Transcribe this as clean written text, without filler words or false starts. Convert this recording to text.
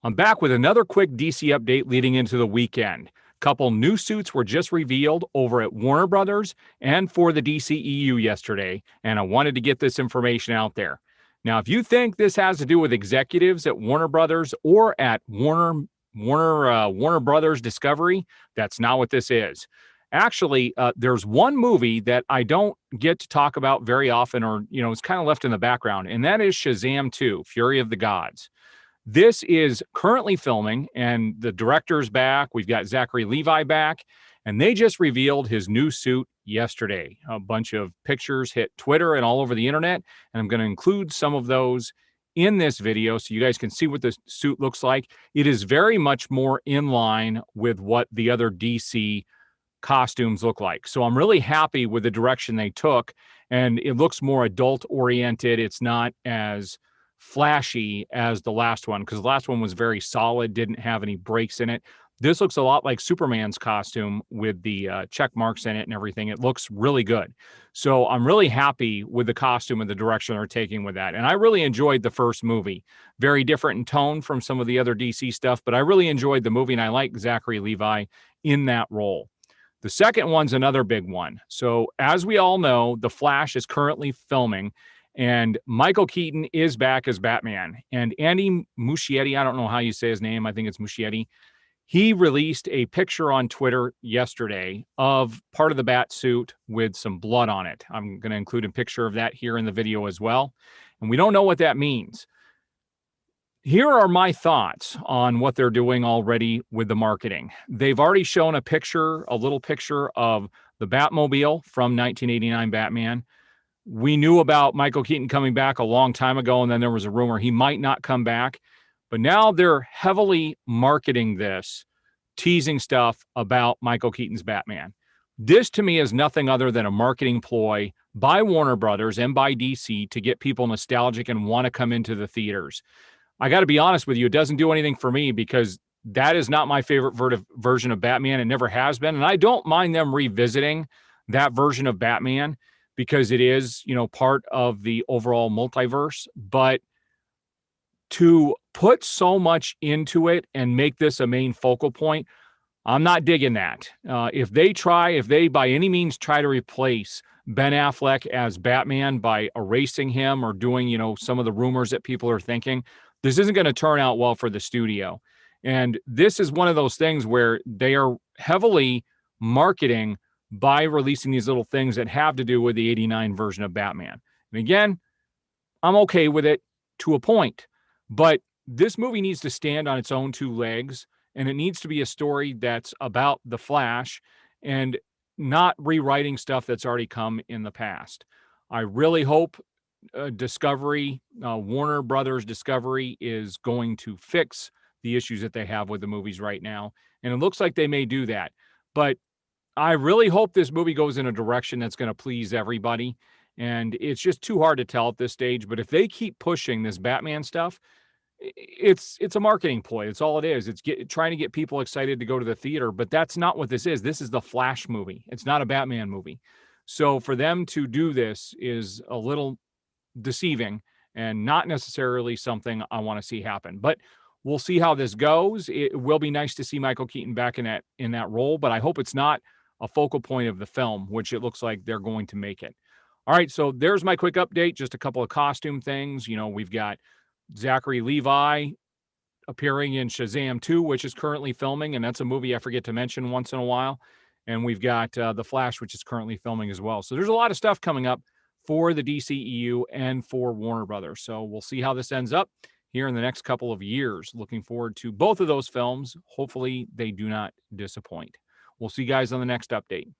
I'm back with another quick DC update leading into the weekend. Couple new suits were just revealed over at Warner Brothers and for the DCEU yesterday, and I wanted to get this information out there. Now, if you think this has to do with executives at Warner Brothers or at Warner Brothers Discovery, that's not what this is. Actually, there's one movie that I don't get to talk about very often, or it's kind of left in the background, and that is Shazam 2: Fury of the Gods. This is currently filming, and the director's back. We've got Zachary Levi back, and they just revealed his new suit yesterday. A bunch of pictures hit Twitter and all over the internet, and I'm going to include some of those in this video so you guys can see what the suit looks like. It is very much more in line with what the other DC costumes look like. So I'm really happy with the direction they took, and it looks more adult oriented. It's not as flashy as the last one, because the last one was very solid, didn't have any breaks in it. This looks a lot like Superman's costume with the check marks in it and everything. It looks really good. So I'm really happy with the costume and the direction they're taking with that. And I really enjoyed the first movie. Very different in tone from some of the other DC stuff, but I really enjoyed the movie, and I like Zachary Levi in that role. The second one's another big one. So as we all know, The Flash is currently filming, and Michael Keaton is back as Batman. And Andy Muschietti, I don't know how you say his name, I think it's Muschietti, he released a picture on Twitter yesterday of part of the bat suit with some blood on it. I'm going to include a picture of that here in the video as well. And we don't know what that means. Here are my thoughts on what they're doing already with the marketing. They've already shown a little picture of the Batmobile from 1989 Batman. We knew about Michael Keaton coming back a long time ago, and then there was a rumor he might not come back. But now they're heavily marketing this, teasing stuff about Michael Keaton's Batman. This, to me, is nothing other than a marketing ploy by Warner Brothers and by DC to get people nostalgic and want to come into the theaters. I got to be honest with you, it doesn't do anything for me, because that is not my favorite version of Batman. It never has been. And I don't mind them revisiting that version of Batman, because it is, part of the overall multiverse. But to put so much into it and make this a main focal point, I'm not digging that. If they by any means try to replace Ben Affleck as Batman by erasing him or doing, some of the rumors that people are thinking, this isn't going to turn out well for the studio. And this is one of those things where they are heavily marketing by releasing these little things that have to do with the 89 version of Batman. And again, I'm okay with it to a point, but this movie needs to stand on its own two legs, and it needs to be a story that's about the Flash and not rewriting stuff that's already come in the past. I really hope Warner Brothers Discovery is going to fix the issues that they have with the movies right now. And it looks like they may do that. But I really hope this movie goes in a direction that's going to please everybody. And it's just too hard to tell at this stage. But if they keep pushing this Batman stuff, it's a marketing ploy. It's all it is. It's trying to get people excited to go to the theater. But that's not what this is. This is the Flash movie. It's not a Batman movie. So for them to do this is a little deceiving and not necessarily something I want to see happen. But we'll see how this goes. It will be nice to see Michael Keaton back in that role, but I hope it's not a focal point of the film, which it looks like they're going to make it. All right, so there's my quick update. Just a couple of costume things. We've got Zachary Levi appearing in Shazam 2, which is currently filming, and that's a movie I forget to mention once in a while. And we've got The Flash, which is currently filming as well. So there's a lot of stuff coming up for the DCEU and for Warner Brothers. So we'll see how this ends up here in the next couple of years. Looking forward to both of those films. Hopefully they do not disappoint. We'll see you guys on the next update.